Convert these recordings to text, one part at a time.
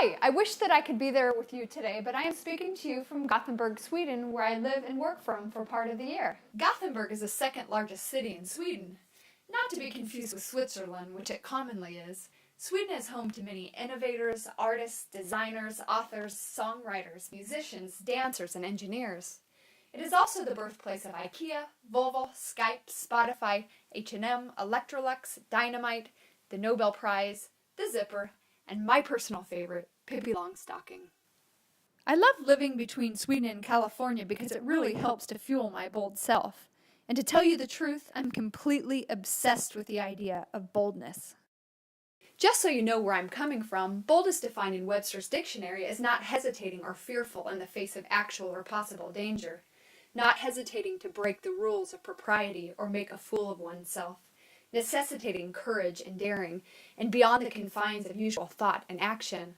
Hi, I wish that I could be there with you today, but I am speaking to you from Gothenburg, Sweden, where I live and work from for part of the year. Gothenburg is the second largest city in Sweden. Not to be confused with Switzerland, which it commonly is. Sweden is home to many innovators, artists, designers, authors, songwriters, musicians, dancers, and engineers. It is also the birthplace of IKEA, Volvo, Skype, Spotify, H&M, Electrolux, Dynamite, the Nobel Prize, the Zipper, and my personal favorite, Pippi Longstocking. I love living between Sweden and California because it really helps to fuel my bold self. And to tell you the truth, I'm completely obsessed with the idea of boldness. Just so you know where I'm coming from, bold is defined in Webster's dictionary as not hesitating or fearful in the face of actual or possible danger, not hesitating to break the rules of propriety or make a fool of oneself, necessitating courage and daring, and beyond the confines of usual thought and action.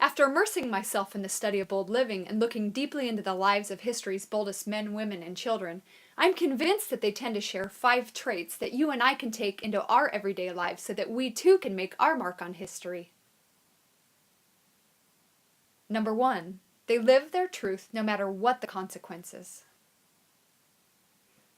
After immersing myself in the study of bold living and looking deeply into the lives of history's boldest men, women, and children, I'm convinced that they tend to share 5 traits that you and I can take into our everyday lives so that we too can make our mark on history. Number 1, they live their truth no matter what the consequences.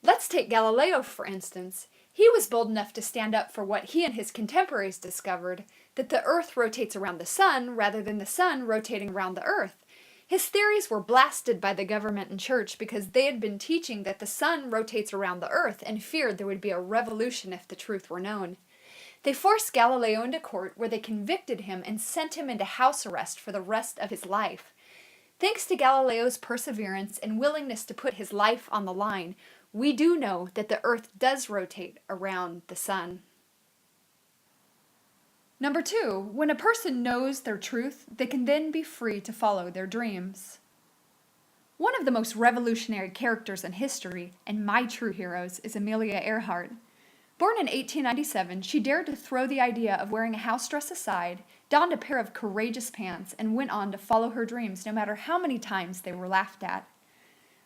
Let's take Galileo, for instance. He was bold enough to stand up for what he and his contemporaries discovered, that the Earth rotates around the Sun rather than the Sun rotating around the Earth. His theories were blasted by the government and church because they had been teaching that the Sun rotates around the Earth and feared there would be a revolution if the truth were known. They forced Galileo into court where they convicted him and sent him into house arrest for the rest of his life. Thanks to Galileo's perseverance and willingness to put his life on the line, we do know that the Earth does rotate around the Sun. Number 2, when a person knows their truth, they can then be free to follow their dreams. One of the most revolutionary characters in history, and my true heroes, is Amelia Earhart. Born in 1897, she dared to throw the idea of wearing a house dress aside, donned a pair of courageous pants, and went on to follow her dreams no matter how many times they were laughed at.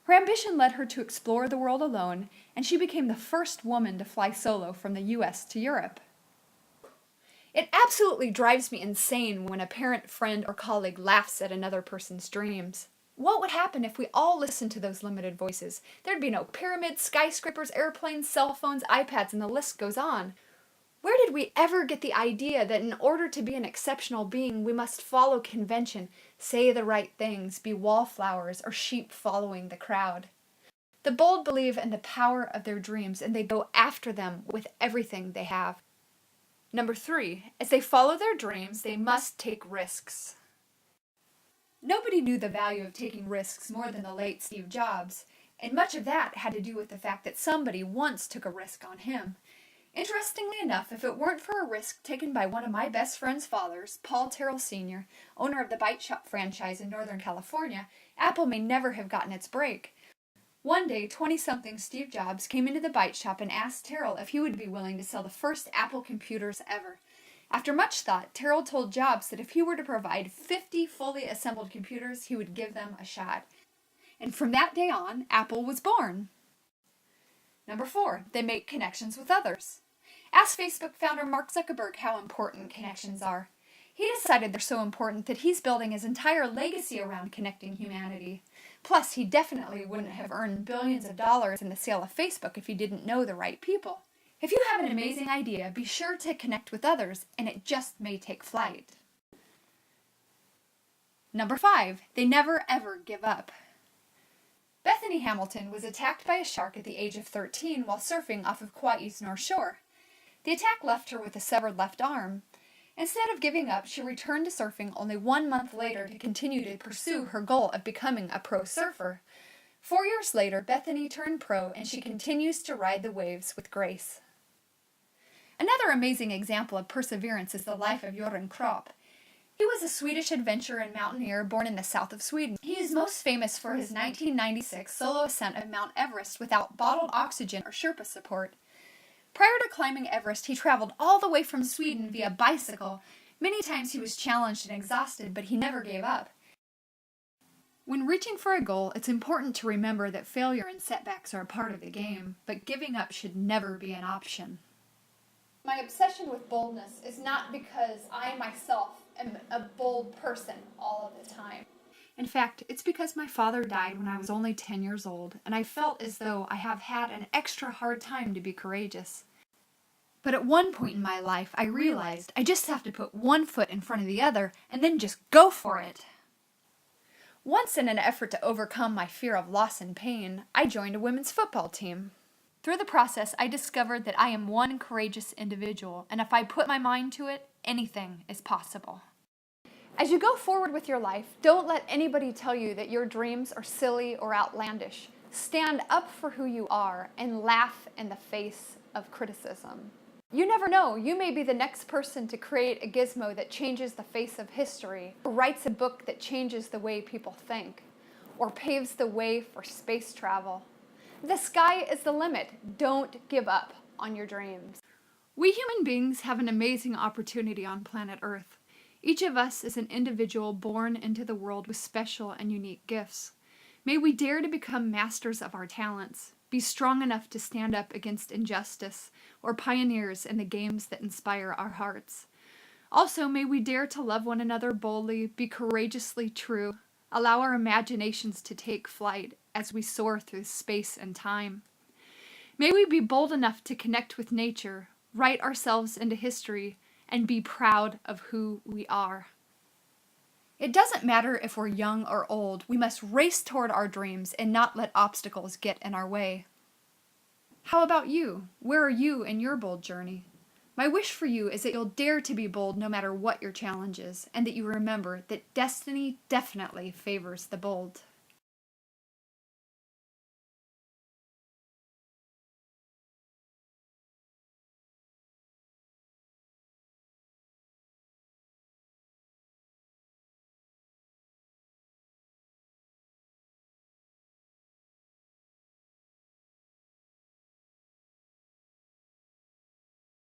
Her ambition led her to explore the world alone, and she became the first woman to fly solo from the US to Europe. It absolutely drives me insane when a parent, friend, or colleague laughs at another person's dreams. What would happen if we all listened to those limited voices? There'd be no pyramids, skyscrapers, airplanes, cell phones, iPads, and the list goes on. Where did we ever get the idea that in order to be an exceptional being, we must follow convention, say the right things, be wallflowers, or sheep following the crowd? The bold believe in the power of their dreams, and they go after them with everything they have. Number 3, as they follow their dreams, they must take risks. Nobody knew the value of taking risks more than the late Steve Jobs, and much of that had to do with the fact that somebody once took a risk on him. Interestingly enough, if it weren't for a risk taken by one of my best friend's fathers, Paul Terrell Sr., owner of the Bite Shop franchise in Northern California, Apple may never have gotten its break. One day, 20-something Steve Jobs came into the Bite Shop and asked Terrell if he would be willing to sell the first Apple computers ever. After much thought, Terrell told Jobs that if he were to provide 50 fully assembled computers, he would give them a shot. And from that day on, Apple was born. Number 4, they make connections with others. Ask Facebook founder Mark Zuckerberg how important connections are. He decided they're so important that he's building his entire legacy around connecting humanity. Plus, he definitely wouldn't have earned billions of dollars in the sale of Facebook if he didn't know the right people. If you have an amazing idea, be sure to connect with others, and it just may take flight. Number 5, they never ever give up. Bethany Hamilton was attacked by a shark at the age of 13 while surfing off of Kauai's North Shore. The attack left her with a severed left arm. Instead of giving up, she returned to surfing only 1 month later to continue to pursue her goal of becoming a pro surfer. 4 years later, Bethany turned pro and she continues to ride the waves with grace. Another amazing example of perseverance is the life of Göran Kropp. He was a Swedish adventurer and mountaineer born in the south of Sweden. He is most famous for his 1996 solo ascent of Mount Everest without bottled oxygen or Sherpa support. Prior to climbing Everest, he traveled all the way from Sweden via bicycle. Many times he was challenged and exhausted, but he never gave up. When reaching for a goal, it's important to remember that failure and setbacks are a part of the game, but giving up should never be an option. My obsession with boldness is not because I myself am a bold person all of the time. In fact, it's because my father died when I was only 10 years old, and I felt as though I have had an extra hard time to be courageous. But at one point in my life, I realized I just have to put one foot in front of the other and then just go for it. Once, in an effort to overcome my fear of loss and pain, I joined a women's football team. Through the process, I discovered that I am one courageous individual, and if I put my mind to it, anything is possible. As you go forward with your life, don't let anybody tell you that your dreams are silly or outlandish. Stand up for who you are and laugh in the face of criticism. You never know, you may be the next person to create a gizmo that changes the face of history, or writes a book that changes the way people think, or paves the way for space travel. The sky is the limit. Don't give up on your dreams. We human beings have an amazing opportunity on planet Earth. Each of us is an individual born into the world with special and unique gifts. May we dare to become masters of our talents, be strong enough to stand up against injustice, or pioneers in the games that inspire our hearts. Also, may we dare to love one another boldly, be courageously true, allow our imaginations to take flight as we soar through space and time. May we be bold enough to connect with nature, write ourselves into history, and be proud of who we are. It doesn't matter if we're young or old, we must race toward our dreams and not let obstacles get in our way. How about you? Where are you in your bold journey? My wish for you is that you'll dare to be bold no matter what your challenge is, and that you remember that destiny definitely favors the bold.